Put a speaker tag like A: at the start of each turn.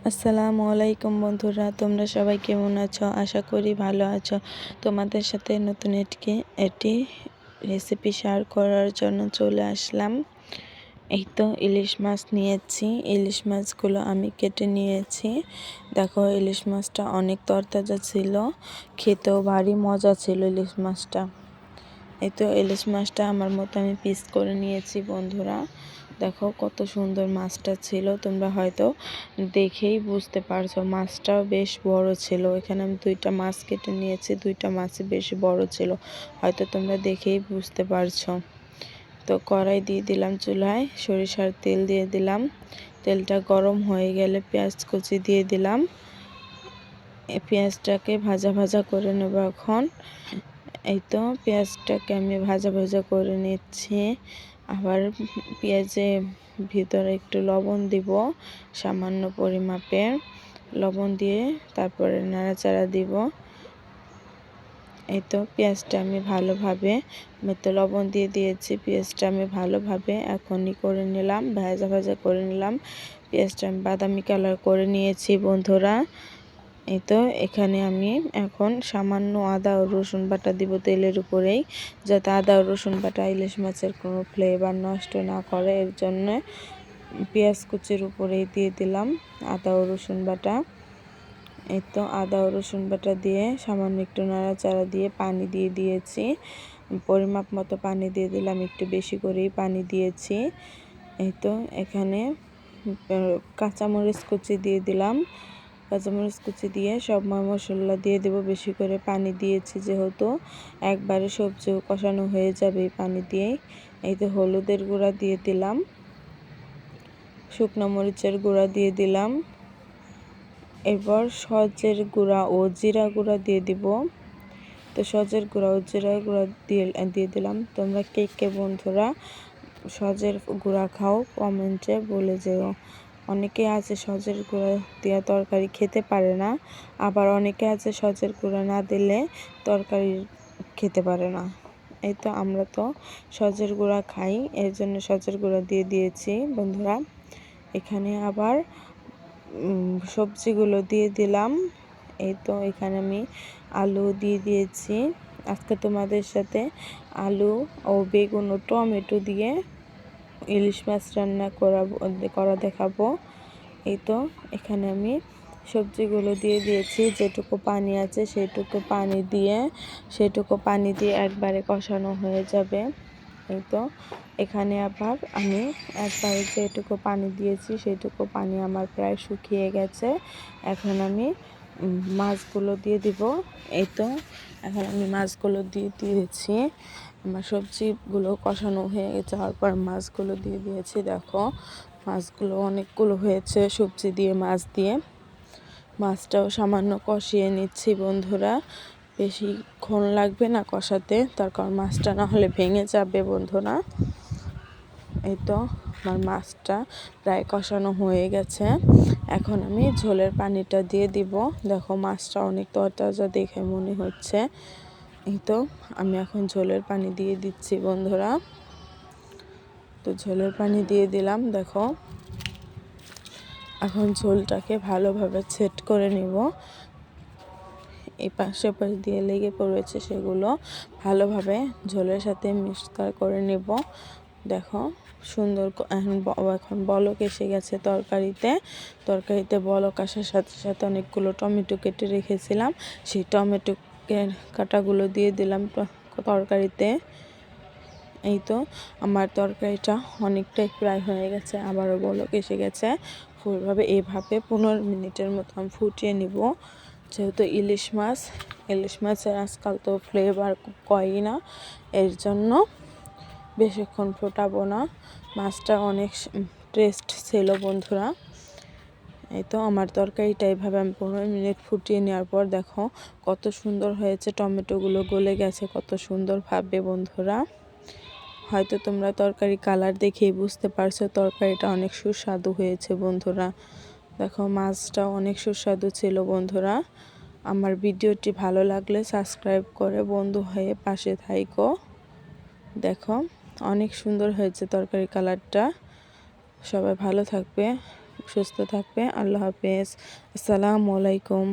A: আসসালামু আলাইকুম বন্ধুরা, তোমরা সবাই কেমন আছো? আশা করি ভালো আছো। তোমাদের সাথে নতুন এটি রেসিপি শেয়ার করার জন্য চলে আসলাম। এই তো ইলিশ মাছ নিয়েছি। ইলিশ মাছগুলো আমি কেটে নিয়েছি। দেখো, ইলিশ মাছটা অনেক তরতাজা ছিল, খেতেও ভারী মজা ছিল ইলিশ মাছটা। এই তো ইলিশ মাছটা আমার মতো আমি পিস করে নিয়েছি বন্ধুরা। দেখো কত সুন্দর মাছটা ছিল, তোমরা হয়তো দেখেই বুঝতে পারছো। মাছটাও বেশ বড় ছিল। এখানে আমি দুইটা মাছ কেটে নিয়েছি, দুইটা মাছই বেশ বড় ছিল, হয়তো তোমরা দেখেই বুঝতে পারছো। তো কড়াই দিয়ে দিলাম চুলায়, সরিষার তেল দিয়ে দিলাম। তেলটা গরম হয়ে গেলে পেঁয়াজ কুচি দিয়ে দিলাম। পেঁয়াজটাকে ভাজা ভাজা করে নেব এখন। এই তো পেঁয়াজটাকে আমি ভাজা ভাজা করে নিচ্ছি। আবার পেঁয়াজের ভিতরে একটু লবণ দিব, সামান্য পরিমাপে লবণ দিয়ে তারপরে নাড়াচাড়া দিব। এই তো পেঁয়াজটা আমি ভালোভাবে লবণ দিয়ে দিয়েছি। পেঁয়াজটা আমি ভালোভাবে এখনই করে নিলাম, ভাজা ভাজা করে নিলাম। পেঁয়াজটা আমি বাদামি কালার করে নিয়েছি বন্ধুরা। এই তো এখানে আমি এখন সামান্য আদা ও রসুন বাটা দিব তেলের উপরেই, যাতে আদা ও রসুন বাটা ইলিশ মাছের কোনো ফ্লেভার নষ্ট না করে। এর জন্য পেঁয়াজ কুচির উপরেই দিয়ে দিলাম আদা ও রসুন বাটা। এই তো আদা ও রসুন বাটা দিয়ে সামান্য একটু নাড়াচাড়া দিয়ে পানি দিয়ে দিয়েছি। পরিমাপ মতো পানি দিয়ে দিলাম, একটু বেশি করেই পানি দিয়েছি। এই তো এখানে কাঁচামরিচ কুচি দিয়ে দিলাম। কাঁচামরিচ কুচি দিয়ে সব মশলা দিয়ে দেব। বেশি করে পানি দিয়েছি যেহেতু একবারে সবজিও কষানো হয়ে যাবে এই পানি দিয়েই। এই তো হলুদের গুঁড়া দিয়ে দিলাম, শুকনো মরিচের গুঁড়া দিয়ে দিলাম। এরপর সজের গুঁড়া ও জিরা গুঁড়া দিয়ে দিব। তো সজের গুঁড়া ও জিরা গুঁড়া দিয়ে দিলাম। তোমরা কে কে বন্ধুরা সজের গুঁড়া খাও কমেন্টে বলে যেও। অনেকে আছে সজের গুঁড়া দেওয়া তরকারি খেতে পারে না, আবার অনেকে আছে সজের গুঁড়া না দিলে তরকারি খেতে পারে না। এই তো আমরা তো সজের গুঁড়া খাই, এর জন্য সজের গুঁড়া দিয়ে দিয়েছি বন্ধুরা। এখানে আবার সবজিগুলো দিয়ে দিলাম। এই তো এখানে আমি আলু দিয়ে দিয়েছি। আজকে তোমাদের সাথে আলু ও বেগুন ও টমেটো দিয়ে ইলিশ মাছ রান্না করা দেখাবো। এই তো এখানে আমি সবজিগুলো দিয়ে দিয়েছি, যেটুকু পানি আছে সেটুকু পানি দিয়ে একবারে কষানো হয়ে যাবে। এই তো এখানে আবার আমি একবারে যেটুকু পানি দিয়েছি সেটুকু পানি আমার প্রায় শুকিয়ে গেছে। এখন আমি মাছগুলো দিয়ে দিব। এই তো এখন আমি মাছগুলো দিয়ে দিয়েছি। আমার সবজিগুলো কষানো হয়ে যাওয়ার পর মাছগুলো দিয়ে দিয়েছি। দেখো মাছগুলো অনেকগুলো হয়েছে সবজি দিয়ে মাছ দিয়ে। মাছটাও সামান্য কষিয়ে নিচ্ছি বন্ধুরা, বেশিক্ষণ লাগবে না কষাতে, তার কারণ মাছটা না হলে ভেঙে যাবে বন্ধুরা। এই তো আমার মাছটা প্রায় কষানো হয়ে গেছে। এখন আমি ঝোলের পানিটা দিয়ে দিব। দেখো মাছটা অনেক তরতাজা দেখে মনে হচ্ছে। এই তো আমি এখন ঝোলের পানি দিয়ে দিচ্ছি বন্ধুরা। তো ঝোলের পানি দিয়ে দিলাম। দেখো এখন ঝোলটাকে ভালোভাবে সেট করে নিব। এই পাশে পাশ দিয়ে লেগে পড়েছে সেগুলো ভালোভাবে ঝোলের সাথে মিক্সচার করে নেব। দেখো সুন্দর এখন বলক এসে গেছে তরকারিতে বলক আসার সাথে সাথে অনেকগুলো টমেটো কেটে রেখেছিলাম, সেই টমেটো কাটাগুলো দিয়ে দিলাম তরকারিতে। এই তো আমার তরকারিটা অনেকটাই প্রায় হয়ে গেছে, আবারও বলক এসে গেছে। এভাবে 15 মিনিটের মতো আমি ফুটিয়ে নিব। যেহেতু ইলিশ মাছের আজকাল তো ফ্লেভার কয়ই না, এর জন্য বেশিক্ষণ ফোটাবো না। মাছটা অনেক টেস্ট ছিল বন্ধুরা। এই তো আমার তরকারিটা এইভাবে আমি 15 মিনিট ফুটিয়ে নেওয়ার পর দেখো কত সুন্দর হয়েছে, টমেটোগুলো গলে গেছে কত সুন্দরভাবে বন্ধুরা। হয়তো তোমরা তরকারি কালার দেখেই বুঝতে পারছো তরকারিটা অনেক সুস্বাদু হয়েছে বন্ধুরা। দেখো মাছটাও অনেক সুস্বাদু ছিল বন্ধুরা। আমার ভিডিওটি ভালো লাগলে সাবস্ক্রাইব করে বন্ধু হয়ে পাশে থাইকো। দেখো অনেক সুন্দর হয়েছে তরকারি কালারটা। সবাই ভালো থাকবে, সুস্থ থাকবে। আল্লাহ হাফেজ। আসসালামু আলাইকুম।